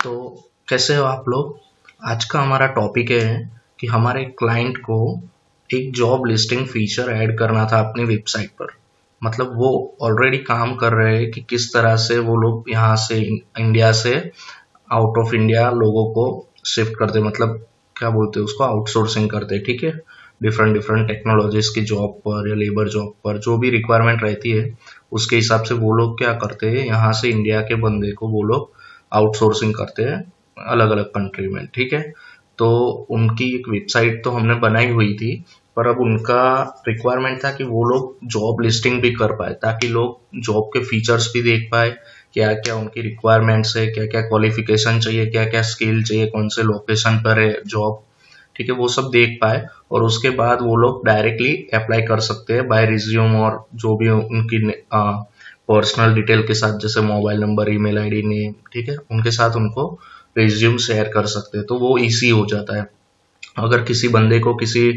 तो कैसे हो आप लोग। आज का हमारा टॉपिक है कि हमारे क्लाइंट को एक जॉब लिस्टिंग फीचर ऐड करना था अपनी वेबसाइट पर। मतलब वो ऑलरेडी काम कर रहे हैं कि किस तरह से वो लोग यहाँ से इंडिया से आउट ऑफ इंडिया लोगों को शिफ्ट करते, मतलब क्या बोलते हैं उसको, आउटसोर्सिंग करते, ठीक है। डिफरेंट डिफरेंट टेक्नोलॉजीज की जॉब पर या लेबर जॉब पर जो भी रिक्वायरमेंट रहती है उसके हिसाब से वो लोग क्या करते हैं, यहाँ से इंडिया के बंदे को वो लोग आउटसोर्सिंग करते हैं अलग अलग कंट्री में, ठीक है। तो उनकी एक वेबसाइट तो हमने बनाई हुई थी, पर अब उनका रिक्वायरमेंट था कि वो लोग जॉब लिस्टिंग भी कर पाए ताकि लोग जॉब के फीचर्स भी देख पाए, क्या क्या उनकी रिक्वायरमेंट्स है, क्या क्या क्वालिफिकेशन चाहिए, क्या क्या स्किल चाहिए, कौन से लोकेशन पर है जॉब, ठीक है, वो सब देख पाए। और उसके बाद वो लोग डायरेक्टली अप्लाई कर सकते हैं बाय रिज्यूम और जो भी उनकी पर्सनल डिटेल के साथ, जैसे mobile number, email ID, name, ठीक है, उनके साथ उनको रिज्यूम शेयर कर सकते हैं। तो वो इजी हो जाता है। अगर किसी बंदे को किसी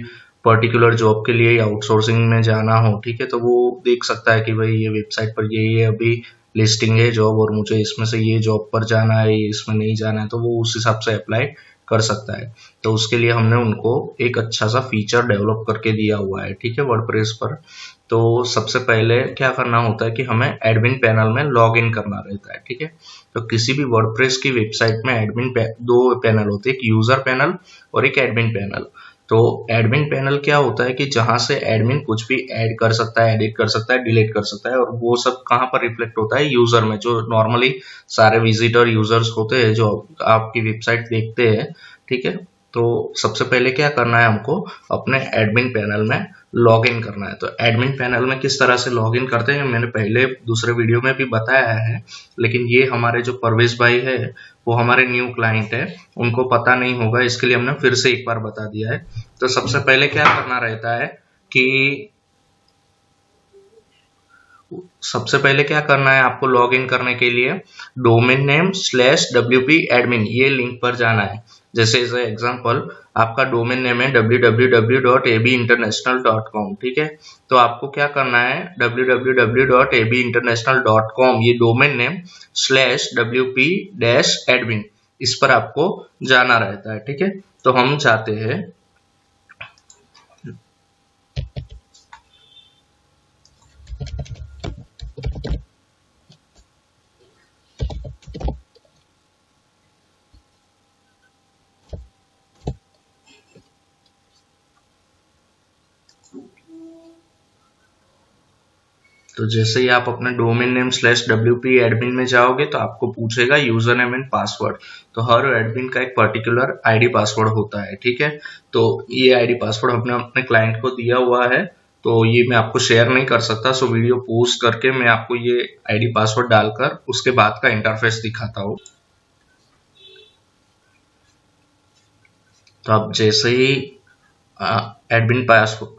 पर्टिकुलर जॉब के लिए आउटसोर्सिंग में जाना हो, ठीक है, तो वो देख सकता है कि भाई ये वेबसाइट पर ये अभी लिस्टिंग है जॉब और मुझे इसमें से ये जॉब पर जाना है, ये इसमें नहीं जाना है, तो वो उस हिसाब से अप्लाई कर सकता है। तो उसके लिए हमने उनको एक अच्छा सा फीचर डेवलप करके दिया हुआ है, ठीक है, वर्डप्रेस पर। तो सबसे पहले क्या करना होता है कि हमें एडमिन पैनल में लॉग इन करना रहता है, ठीक है। तो किसी भी वर्डप्रेस की वेबसाइट में दो पैनल होते हैं, एक यूजर पैनल और एक एडमिन पैनल। तो एडमिन पैनल क्या होता है कि जहां से एडमिन कुछ भी ऐड कर सकता है, एडिट कर सकता है, डिलीट कर सकता है, और वो सब कहाँ पर रिफ्लेक्ट होता है, यूजर में, जो नॉर्मली सारे विजिटर यूजर्स होते हैं जो आपकी वेबसाइट देखते हैं, ठीक है। तो सबसे पहले क्या करना है, हमको अपने एडमिन पैनल में लॉग इन करना है। तो एडमिन पैनल में किस तरह से लॉग इन करते हैं मैंने पहले दूसरे वीडियो में भी बताया है, लेकिन ये हमारे जो परवेश भाई है वो हमारे न्यू क्लाइंट है, उनको पता नहीं होगा, इसके लिए हमने फिर से एक बार बता दिया है। तो सबसे पहले क्या करना रहता है कि सबसे पहले क्या करना है आपको लॉग इन करने के लिए, डोमेन नेम /wp admin ये लिंक पर जाना है। जैसे एज एग्जांपल आपका डोमेन नेम है www.abinternational.com, ठीक है। तो आपको क्या करना है, www.abinternational.com ये डोमेन नेम /wp-admin इस पर आपको जाना रहता है, ठीक है। तो हम जाते हैं, तो जैसे ही आप अपने डोमेन नेम /wp एडमिन में जाओगे तो आपको पूछेगा यूजर नेम एंड पासवर्ड। तो हर एडमिन का एक पर्टिकुलर आईडी पासवर्ड होता है, ठीक है। तो ये आईडी पासवर्ड हमने अपने क्लाइंट को दिया हुआ है, तो ये मैं आपको शेयर नहीं कर सकता, सो वीडियो पोस्ट करके मैं आपको ये आईडी पासवर्ड डालकर उसके बाद का इंटरफेस दिखाता हूँ। तो आप जैसे ही एडमिन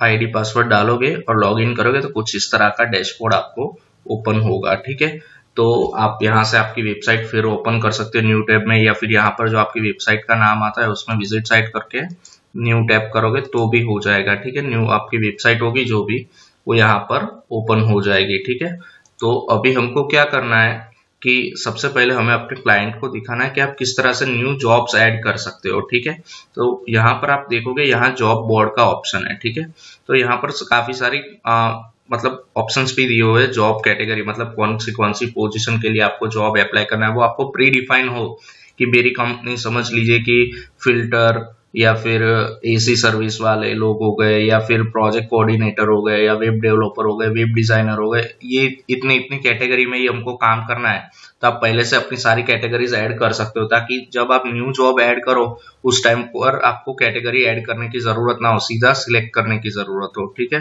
आईडी पासवर्ड डालोगे और लॉगिन करोगे तो कुछ इस तरह का डैशबोर्ड आपको ओपन होगा, ठीक है। तो आप यहाँ से आपकी वेबसाइट फिर ओपन कर सकते हो न्यू टैब में, या फिर यहाँ पर जो आपकी वेबसाइट का नाम आता है उसमें विजिट साइट करके न्यू टैब करोगे तो भी हो जाएगा, ठीक है। न्यू आपकी वेबसाइट होगी जो भी, वो यहाँ पर ओपन हो जाएगी, ठीक है। तो अभी हमको क्या करना है कि सबसे पहले हमें अपने क्लाइंट को दिखाना है कि आप किस तरह से न्यू जॉब्स ऐड कर सकते हो, ठीक है। तो यहाँ पर आप देखोगे यहाँ जॉब बोर्ड का ऑप्शन है, ठीक है। तो यहाँ पर काफी सारी मतलब ऑप्शंस भी दिए हुए हैं, जॉब कैटेगरी, मतलब कौन सी पोजीशन के लिए आपको जॉब अप्लाई करना है वो आपको प्री डिफाइन हो, कि मेरी कंपनी समझ लीजिए कि फिल्टर या फिर एसी सर्विस वाले लोग हो गए, या फिर प्रोजेक्ट कोऑर्डिनेटर हो गए, या वेब डेवलपर हो गए, वेब डिजाइनर हो गए, ये इतनी इतनी कैटेगरी में ही हमको काम करना है। तो आप पहले से अपनी सारी कैटेगरीज ऐड कर सकते हो, ताकि जब आप न्यू जॉब ऐड करो उस टाइम पर आपको कैटेगरी ऐड करने की जरूरत ना हो, सीधा सिलेक्ट करने की जरूरत हो, ठीक है।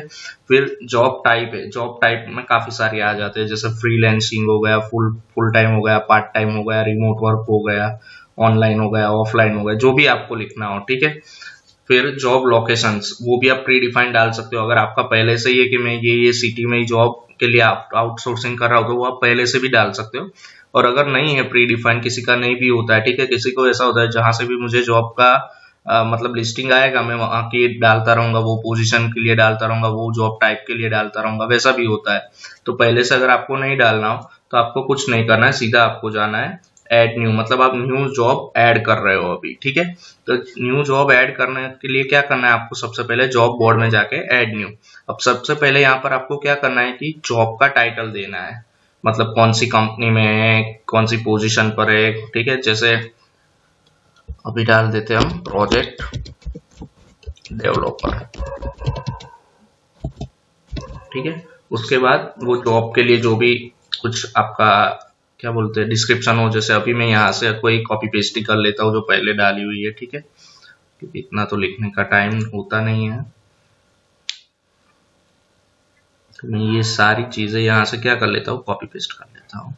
फिर जॉब टाइप है, जॉब टाइप में काफी सारे आ जाते हैं, जैसे फ्रीलैंसिंग हो गया, फुल टाइम हो गया, पार्ट टाइम हो गया, रिमोट वर्क हो गया, ऑनलाइन हो गया, ऑफलाइन हो गया, जो भी आपको लिखना हो, ठीक है। फिर जॉब लोकेशंस, वो भी आप प्री डिफाइन डाल सकते हो। अगर आपका पहले से ही है कि मैं ये सिटी में ही जॉब के लिए आउटसोर्सिंग कर रहा हूँ तो वो आप पहले से भी डाल सकते हो। और अगर नहीं है प्री डिफाइन, किसी का नहीं भी होता है, ठीक है, किसी को ऐसा होता है जहां से भी मुझे जॉब का मतलब लिस्टिंग आएगा मैं वहां की डालता रहूंगा, वो पोजीशन के लिए डालता रहूंगा, वो जॉब टाइप के लिए डालता रहूंगा, वैसा भी होता है। तो पहले से अगर आपको नहीं डालना हो तो आपको कुछ नहीं करना है, सीधा आपको जाना है ऐड न्यू, मतलब आप न्यू जॉब ऐड कर रहे हो अभी, ठीक है। तो न्यू जॉब ऐड करने के लिए क्या करना है आपको, सबसे पहले जॉब बोर्ड में जाके ऐड न्यू। अब सबसे पहले यहाँ पर आपको क्या करना है कि जॉब का टाइटल देना है, मतलब कौन सी कंपनी में है, कौन सी पोजीशन पर है, ठीक है। जैसे अभी डाल देते हैं हम प्रोजेक्ट डेवलपर, ठीक है। उसके बाद वो जॉब के लिए जो भी कुछ आपका क्या बोलते हैं डिस्क्रिप्शन हो, जैसे अभी मैं यहाँ से कोई कॉपी पेस्ट ही कर लेता हूँ जो पहले डाली हुई है, ठीक है, क्योंकि इतना तो लिखने का टाइम होता नहीं है। तो मैं ये सारी चीजें यहाँ से क्या कर लेता हूँ, कॉपी पेस्ट कर लेता हूँ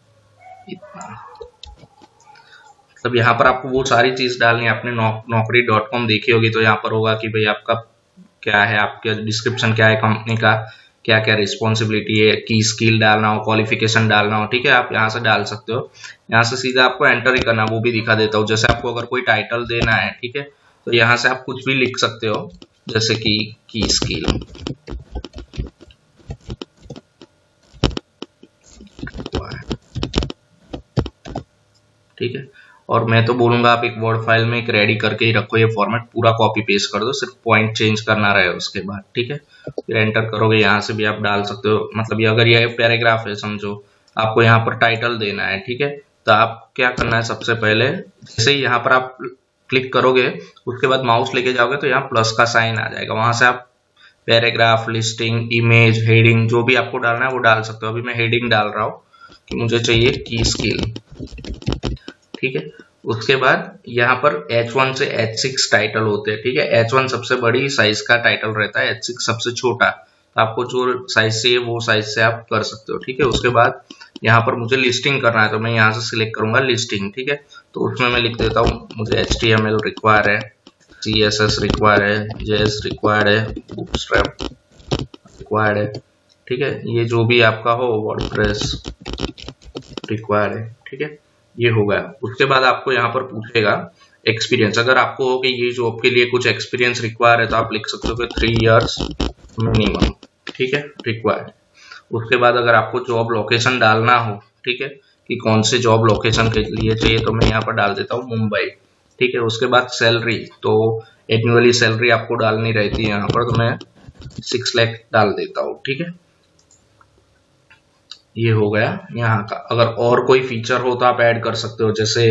इतना। मतलब यहाँ पर आपको वो सारी चीज डालनी है। आपने naukri.com देखी होगी, तो यहाँ पर होगा कि भाई आपका क्या है, आपका डिस्क्रिप्शन क्या है, कंपनी का क्या क्या रिस्पॉन्सिबिलिटी है, की स्किल डालना हो, क्वालिफिकेशन डालना हो, ठीक है। आप यहाँ से डाल सकते हो। यहाँ से सीधा आपको एंटर ही करना, वो भी दिखा देता हूँ। जैसे आपको अगर कोई टाइटल देना है, ठीक है, तो यहाँ से आप कुछ भी लिख सकते हो, जैसे कि की स्किल, ठीक है। और मैं तो बोलूंगा आप एक वर्ड फाइल में एक रेडी करके ही रखो, ये फॉर्मेट पूरा कॉपी पेस्ट कर दो, सिर्फ पॉइंट चेंज करना रहे उसके बाद, ठीक है। फिर एंटर करोगे, यहाँ से भी आप डाल सकते हो। मतलब ये अगर ये पैराग्राफ है, समझो आपको यहाँ पर टाइटल देना है, ठीक है, तो आप क्या करना है, सबसे पहले जैसे ही यहाँ पर आप क्लिक करोगे, उसके बाद माउस लेके जाओगे तो यहाँ प्लस का साइन आ जाएगा, वहां से आप पैराग्राफ, लिस्टिंग, इमेज, हेडिंग जो भी आपको डालना है वो डाल सकते हो। अभी मैं हेडिंग डाल रहा हूँ कि मुझे चाहिए की स्किल, ठीक है। उसके बाद यहाँ पर H1 से H6 टाइटल होते हैं, ठीक है। H1 सबसे बड़ी साइज का टाइटल रहता है, H6 सबसे छोटा। तो आपको जो साइज चाहिए वो साइज से आप कर सकते हो, ठीक है। उसके बाद यहाँ पर मुझे लिस्टिंग करना है, तो मैं यहाँ से सिलेक्ट करूंगा लिस्टिंग, ठीक है। तो उसमें मैं लिख देता हूँ मुझे HTML रिक्वायर है, CSS रिक्वायर है, JS रिक्वायर्ड है, बूटस्ट्रैप रिक्वायर्ड है, ठीक है। ये जो भी आपका हो, वर्डप्रेस रिक्वायर्ड है, ठीक है। ये हो गया। उसके बाद आपको यहाँ पर पूछेगा एक्सपीरियंस। अगर आपको हो कि ये जॉब के लिए कुछ एक्सपीरियंस रिक्वायर है, तो आप लिख सकते हो कि 3 इयर्स मिनिमम, ठीक है, रिक्वायर्ड। उसके बाद अगर आपको जॉब लोकेशन डालना हो, ठीक है, कि कौन से जॉब लोकेशन के लिए चाहिए, तो मैं यहाँ पर डाल देता हूँ मुंबई, ठीक है। उसके बाद सैलरी, तो एनुअली सैलरी आपको डालनी रहती है यहाँ पर, तो मैं 6 लाख डाल देता हूँ, ठीक है। ये हो गया यहाँ का। अगर और कोई फीचर हो तो आप ऐड कर सकते हो, जैसे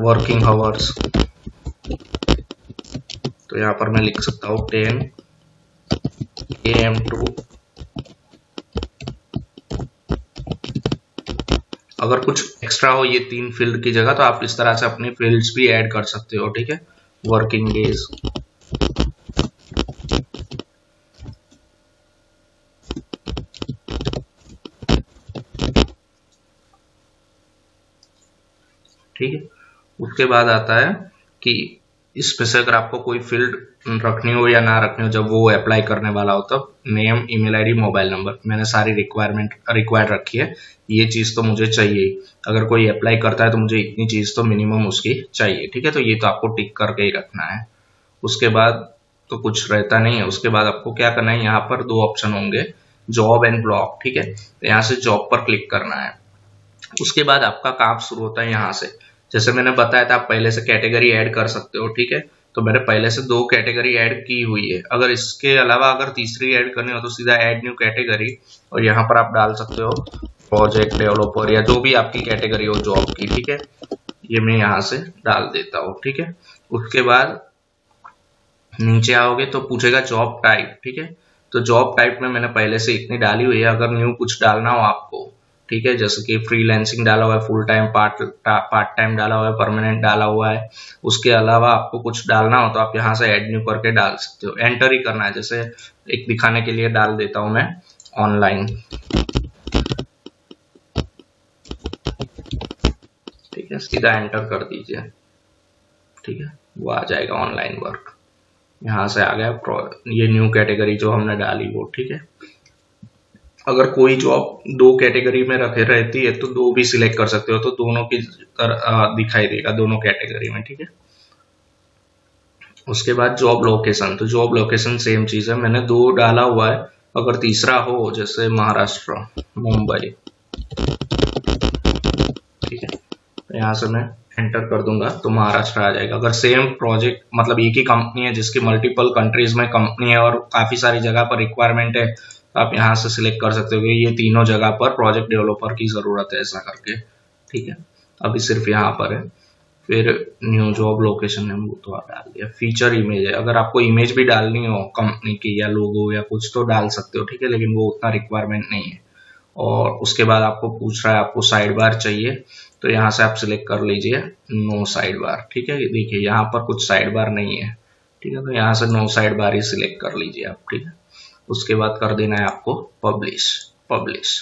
वर्किंग आवर्स, तो यहाँ पर मैं लिख सकता हूँ 10 AM टू, अगर कुछ एक्स्ट्रा हो ये 3 फील्ड की जगह, तो आप इस तरह से अपनी फील्ड्स भी ऐड कर सकते हो, ठीक है। वर्किंग डेज, ठीक है। उसके बाद आता है कि इसमें से अगर आपको कोई फील्ड रखनी हो या ना रखनी हो, जब वो अप्लाई करने वाला हो, तब name, email ID, mobile number, मैंने सारी रिक्वायर्ड रखी है। ये चीज तो मुझे चाहिए, अगर कोई अप्लाई करता है तो मुझे इतनी चीज तो मिनिमम उसकी चाहिए, ठीक है। तो ये तो आपको टिक करके ही रखना है। उसके बाद तो कुछ रहता नहीं है। उसके बाद आपको क्या करना है, यहाँ पर 2 ऑप्शन होंगे, जॉब एंड ब्लॉक, ठीक है। तो यहाँ से जॉब पर क्लिक करना है। उसके बाद आपका काम शुरू होता है यहाँ से। जैसे मैंने बताया था, आप पहले से कैटेगरी ऐड कर सकते हो, ठीक है। तो मैंने पहले से 2 कैटेगरी ऐड की हुई है। अगर इसके अलावा अगर तीसरी ऐड करनी हो तो सीधा ऐड न्यू कैटेगरी, और यहाँ पर आप डाल सकते हो प्रोजेक्ट डेवलपर या जो भी आपकी कैटेगरी हो जॉब की, ठीक है। ये मैं यहाँ से डाल देता हूँ, ठीक है। उसके बाद नीचे आओगे तो पूछेगा जॉब टाइप, ठीक है। तो जॉब टाइप में मैंने पहले से इतनी डाली हुई है। अगर न्यू कुछ डालना हो आपको, ठीक है, जैसे कि फ्रीलांसिंग डाला हुआ है, फुल टाइम, पार्ट टाइम डाला हुआ है, परमानेंट डाला हुआ है, उसके अलावा आपको कुछ डालना हो तो आप यहाँ से ऐड न्यू करके डाल सकते हो। एंटर ही करना है। जैसे एक दिखाने के लिए डाल देता हूं मैं ऑनलाइन, ठीक है, सीधा एंटर कर दीजिए, ठीक है, वो आ जाएगा ऑनलाइन वर्क। यहाँ से आ गया ये न्यू कैटेगरी जो हमने डाली वो, ठीक है। अगर कोई जॉब 2 कैटेगरी में रखे रहती है तो 2 भी सिलेक्ट कर सकते हो, तो दोनों की दिखाई देगा दोनों कैटेगरी में, ठीक है। उसके बाद जॉब लोकेशन, तो जॉब लोकेशन सेम चीज है, मैंने 2 डाला हुआ है। अगर तीसरा हो, जैसे महाराष्ट्र, मुंबई, यहाँ से मैं एंटर कर दूंगा तो महाराष्ट्र आ जाएगा। अगर सेम प्रोजेक्ट मतलब एक ही कंपनी है जिसकी मल्टीपल कंट्रीज में कंपनी है और काफी सारी जगह पर रिक्वायरमेंट है, तो आप यहाँ से सिलेक्ट कर सकते हो कि ये तीनों जगह पर प्रोजेक्ट डेवलपर की जरूरत है, ऐसा करके। ठीक है, अभी सिर्फ यहाँ पर है। फिर न्यू जॉब लोकेशन है वो तो डाल दिया। फीचर इमेज है, अगर आपको इमेज भी डालनी हो कंपनी की या लोगो या कुछ तो डाल सकते हो। ठीक है, लेकिन वो उतना रिक्वायरमेंट नहीं है। और उसके बाद आपको पूछ रहा है आपको साइड बार चाहिए, तो यहाँ से आप सिलेक्ट कर लीजिए नो साइड बार। ठीक है, देखिए यहाँ पर कुछ साइड बार नहीं है। ठीक है, तो यहाँ से नो साइड बार ही सिलेक्ट कर लीजिए आप। ठीक है, उसके बाद कर देना है आपको पब्लिश।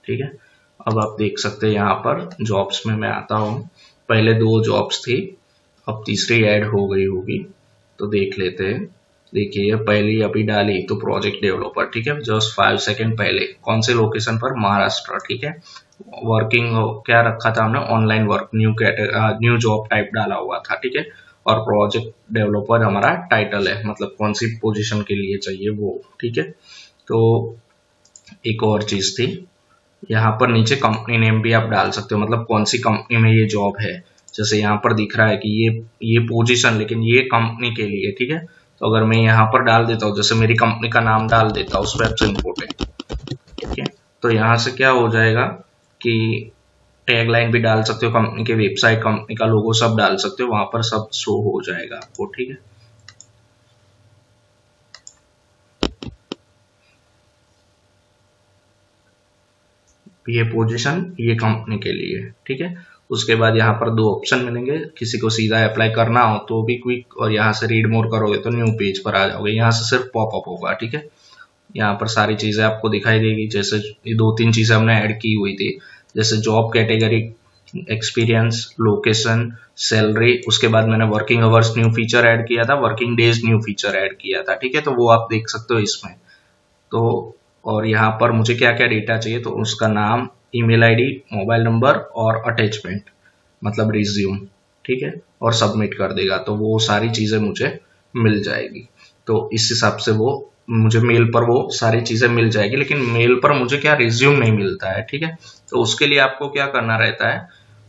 ठीक है, अब आप देख सकते हैं यहाँ पर जॉब्स में मैं आता हूँ। पहले 2 जॉब्स थी, अब तीसरी ऐड हो गई होगी, तो देख लेते हैं। देखिए ये पहली अभी डाली तो प्रोजेक्ट डेवलपर। ठीक है, जस्ट 5 सेकेंड पहले। कौन से लोकेशन पर? महाराष्ट्र। ठीक है, वर्किंग क्या रखा था हमने? Online work, new job type डाला हुआ था। ठीक है, और प्रोजेक्ट डेवलपर हमारा टाइटल है, मतलब कौन सी पोजीशन के लिए चाहिए वो। ठीक है, तो एक और चीज थी, यहाँ पर नीचे कंपनी नेम भी आप डाल सकते हो, मतलब कौन सी कंपनी में ये जॉब है। जैसे यहाँ पर दिख रहा है कि ये पोजीशन, लेकिन ये कंपनी के लिए। ठीक है, तो अगर मैं यहाँ पर डाल देता हूँ, जैसे मेरी कंपनी का नाम डाल देता हूँ स्वेप्स इम्पोर्टेड। ठीक है, तो यहाँ से क्या हो जाएगा कि टैगलाइन भी डाल सकते हो, कंपनी के वेबसाइट, कंपनी का लोगो सब डाल सकते हो, वहां पर सब शो हो जाएगा आपको। ठीक है, ये पोजीशन ये कंपनी के लिए। ठीक है, उसके बाद यहाँ पर 2 ऑप्शन मिलेंगे, किसी को सीधा अप्लाई करना हो तो भी क्विक, और यहाँ से रीड मोर करोगे तो न्यू पेज पर आ जाओगे। यहाँ से सिर्फ पॉपअप होगा। ठीक है, यहाँ पर सारी चीजें आपको दिखाई देगी। जैसे ये 2-3 चीजें हमने ऐड की हुई थी, जैसे job category, experience, location, salary. उसके बाद मैंने working hours new feature add किया था, working days new feature add किया था। ठीक है, तो वो आप देख सकते हो इसमें। तो और यहाँ पर मुझे क्या क्या डेटा चाहिए, तो उसका नाम, ईमेल आईडी, मोबाइल नंबर और अटैचमेंट मतलब रिज्यूम। ठीक है, और सबमिट कर देगा तो वो सारी चीजें मुझे मिल जाएगी। तो इस हिसाब से वो मुझे मेल पर वो सारी चीजें मिल जाएगी, लेकिन मेल पर मुझे क्या रिज्यूम नहीं मिलता है। ठीक है, तो उसके लिए आपको क्या करना रहता है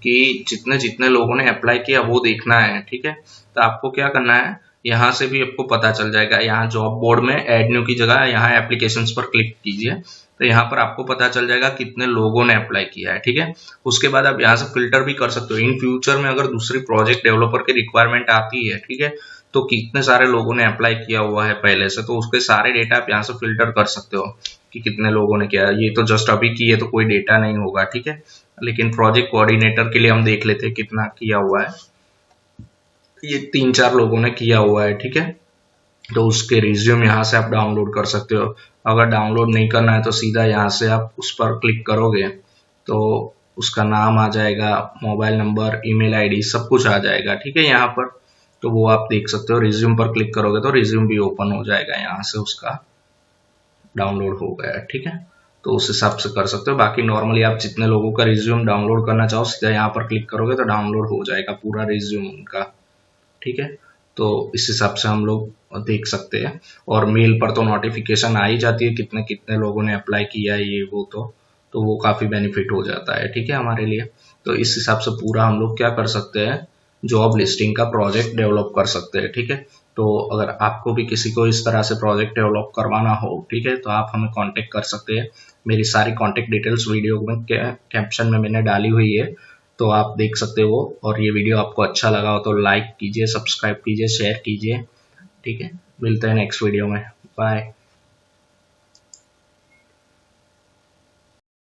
कि जितने जितने लोगों ने अप्लाई किया वो देखना है। ठीक है, तो आपको क्या करना है, यहाँ से भी आपको पता चल जाएगा। यहाँ जॉब बोर्ड में एड न्यू की जगह यहाँ एप्लीकेशंस पर क्लिक कीजिए, तो यहाँ पर आपको पता चल जाएगा कितने लोगों ने अप्लाई किया है। ठीक है, उसके बाद आप यहाँ से फिल्टर भी कर सकते हो। इन फ्यूचर में अगर दूसरी प्रोजेक्ट डेवलपर की रिक्वायरमेंट आती है, ठीक है, तो कितने सारे लोगों ने अप्लाई किया हुआ है पहले से, तो उसके सारे डेटा आप यहाँ से फिल्टर कर सकते हो कि कितने लोगों ने किया। ये तो जस्ट अभी की है तो कोई डेटा नहीं होगा। ठीक है, लेकिन प्रोजेक्ट कोऑर्डिनेटर के लिए हम देख लेते हैं कितना किया हुआ है। ये 3-4 लोगों ने किया हुआ है। ठीक है, तो उसके रिज्यूम यहाँ से आप डाउनलोड कर सकते हो। अगर डाउनलोड नहीं करना है तो सीधा यहाँ से आप उस पर क्लिक करोगे तो उसका नाम आ जाएगा, मोबाइल नंबर, ईमेल आईडी सब कुछ आ जाएगा। ठीक है, यहाँ पर तो वो आप देख सकते हो। रिज्यूम पर क्लिक करोगे तो रिज्यूम भी ओपन हो जाएगा, यहाँ से उसका डाउनलोड हो गया है। ठीक है, तो उस हिसाब से कर सकते हो। बाकी नॉर्मली आप जितने लोगों का रिज्यूम डाउनलोड करना चाहो सीधा यहाँ पर क्लिक करोगे तो डाउनलोड हो जाएगा पूरा रिज्यूम उनका। ठीक है, तो इस हिसाब से हम लोग देख सकते हैं। और मेल पर तो नोटिफिकेशन आ ही जाती है कितने कितने लोगों ने अप्लाई किया है ये वो, तो वो काफी बेनिफिट हो जाता है। ठीक है, हमारे लिए। तो इस हिसाब से पूरा हम लोग क्या कर सकते हैं, जॉब लिस्टिंग का प्रोजेक्ट डेवलप कर सकते हैं। ठीक है, तो अगर आपको भी किसी को इस तरह से प्रोजेक्ट डेवलप करवाना हो, ठीक है, तो आप हमें कांटेक्ट कर सकते हैं। मेरी सारी कांटेक्ट डिटेल्स वीडियो में कैप्शन में मैंने डाली हुई है, तो आप देख सकते हो। और ये वीडियो आपको अच्छा लगा हो तो लाइक कीजिए, सब्सक्राइब कीजिए, शेयर कीजिए। ठीक है, मिलते हैं नेक्स्ट वीडियो में। बाय।